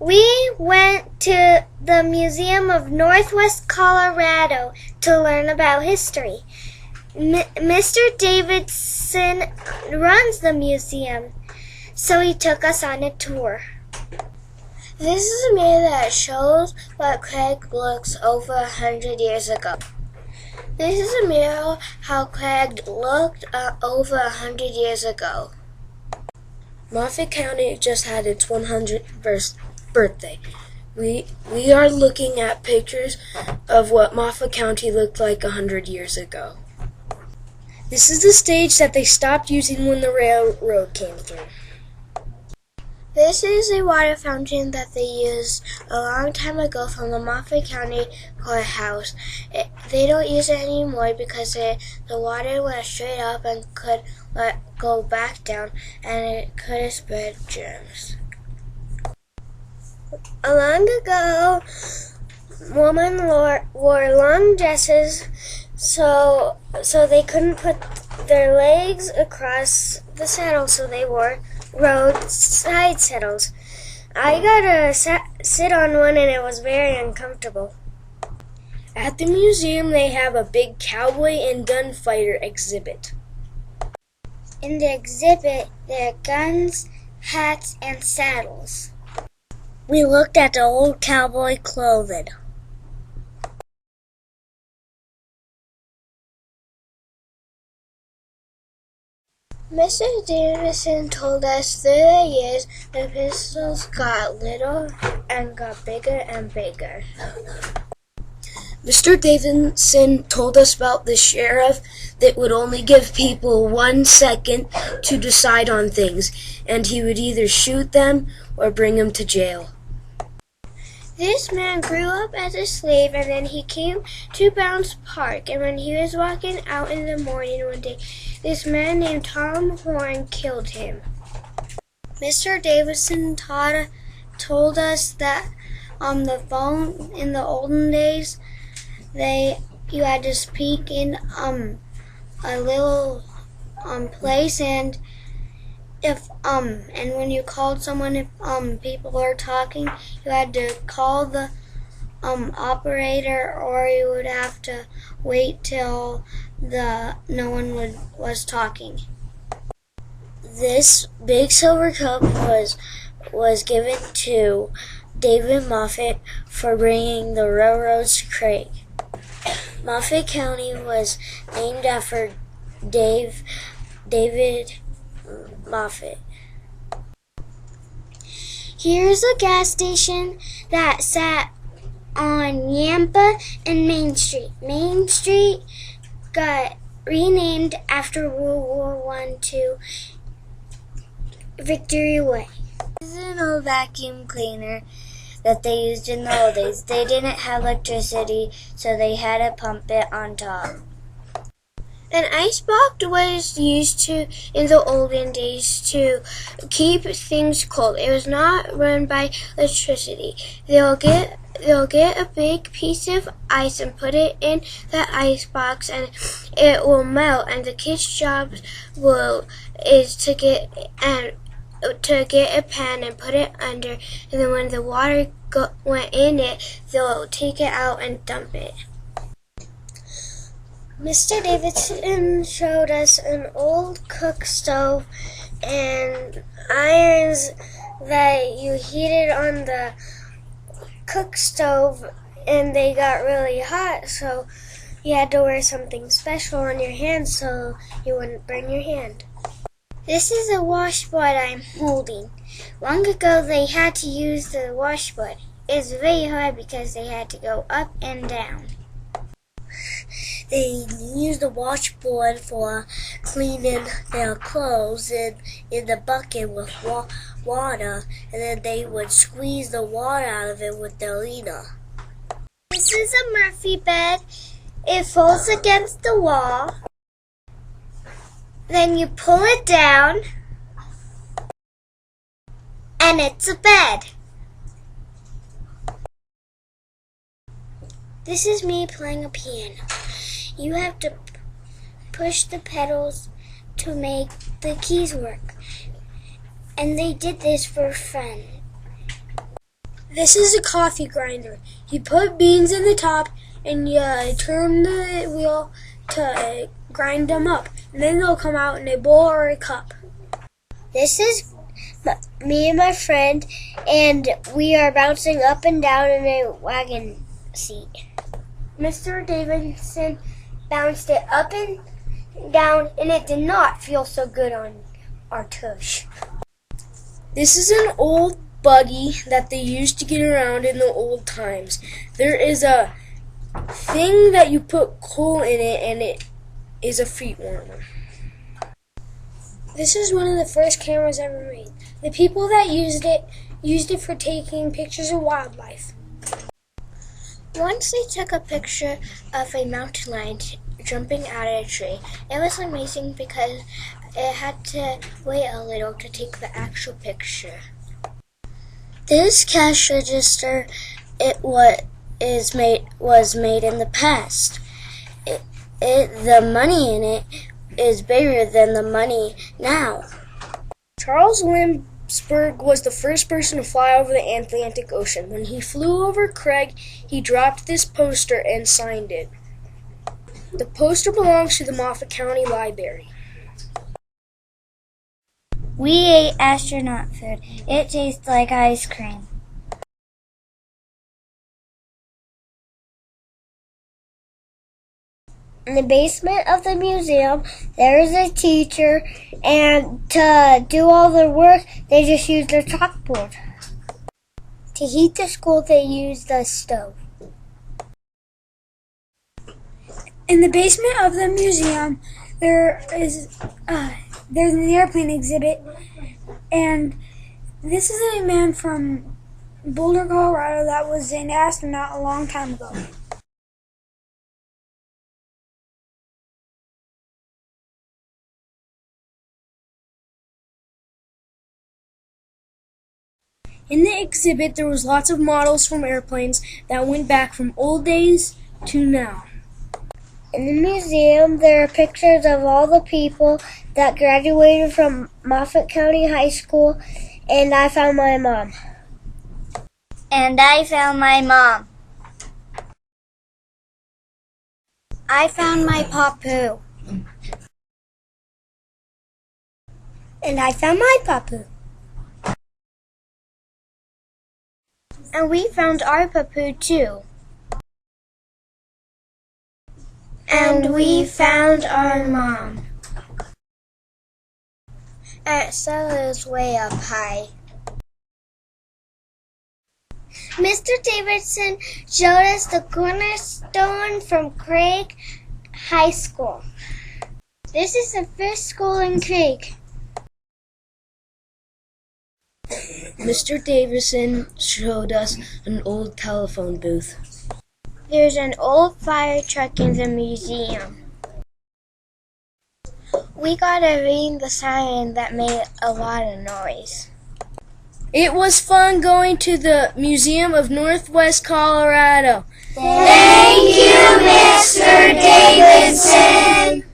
We went to the Museum of Northwest Colorado to learn about history. Mr. Davidson runs the museum, so he took us on a tour. This is a mirror that shows what Craig looks over 100 years ago. This is a mirror how Craig looked over 100 years ago. Moffat County just had its 100th birthday. We are looking at pictures of what Moffat County looked like 100 years ago. This is the stage that they stopped using when the railroad came through. This is a water fountain that they used a long time ago from the Moffat County Courthouse. They don't use it anymore because the water went straight up and could go back down, and it could have spread germs. Long ago, women wore long dresses so they couldn't put their legs across the saddle, so they wore roadside saddles. I got to sit on one and it was very uncomfortable. At the museum, they have a big cowboy and gunfighter exhibit. In the exhibit, there are guns, hats, and saddles. We looked at the old cowboy clothing. Mr. Davidson told us through the years the pistols got little and got bigger and bigger. Mr. Davidson told us about the sheriff that would only give people 1 second to decide on things, and he would either shoot them or bring them to jail. This man grew up as a slave, and then he came to Bounds Park, and when he was walking out in the morning one day, this man named Tom Horn killed him. Mr. Davidson told us that on the phone in the olden days, you had to speak in a little place, and and when you called someone, if people are talking, you had to call the operator, or you would have to wait till no one was talking. This big silver cup was given to David Moffat for bringing the railroads to Craig. Moffat County was named after David Moffat. Here's a gas station that sat on Yampa and Main Street. Main Street got renamed after World War I Victory Way. This is an old vacuum cleaner that they used in the old days. They didn't have electricity, so they had to pump it on top. An ice box was used in the olden days to keep things cold. It was not run by electricity. They'll get a big piece of ice and put it in the ice box, and it will melt. And the kids' job is to get a pan and put it under. And then when the water went in it, they'll take it out and dump it. Mr. Davidson showed us an old cook stove and irons that you heated on the cook stove, and they got really hot, so you had to wear something special on your hands so you wouldn't burn your hand. This is a washboard I'm holding. Long ago they had to use the washboard. It's very hard because they had to go up and down. They used the washboard for cleaning their clothes in the bucket with water, and then they would squeeze the water out of it with their leaner. This is a Murphy bed. It folds against the wall. Then you pull it down, and it's a bed. This is me playing a piano. You have to push the pedals to make the keys work. And they did this for fun. This is a coffee grinder. You put beans in the top and you turn the wheel to grind them up. And then they'll come out in a bowl or a cup. This is me and my friend, and we are bouncing up and down in a wagon seat. Mr. Davidson bounced it up and down, and it did not feel so good on our tush. This is an old buggy that they used to get around in the old times. There is a thing that you put coal in it, and it is a feet warmer. This is one of the first cameras ever made. The people that used it for taking pictures of wildlife. Once they took a picture of a mountain lion jumping out of a tree. It was amazing because it had to wait a little to take the actual picture. This cash register was made in the past. The money in it is bigger than the money now. Charles Lindbergh was the first person to fly over the Atlantic Ocean. When he flew over Craig, he dropped this poster and signed it. The poster belongs to the Moffat County Library. We ate astronaut food. It tastes like ice cream. In the basement of the museum, there is a teacher, and to do all their work, they just use their chalkboard. To heat the school, they use the stove. In the basement of the museum, there's an airplane exhibit, and this is a man from Boulder, Colorado that was an astronaut a long time ago. In the exhibit, there was lots of models from airplanes that went back from old days to now. In the museum, there are pictures of all the people that graduated from Moffat County High School, and I found my mom. And I found my mom. I found my papu. And I found my papu. And we found our papu too. And we found our mom. Aunt Stella's way up high. Mr. Davidson showed us the cornerstone from Craig High School. This is the first school in Craig. Mr. Davidson showed us an old telephone booth. There's an old fire truck in the museum. We got to ring the siren that made a lot of noise. It was fun going to the Museum of Northwest Colorado. Thank you, Mr. Davidson.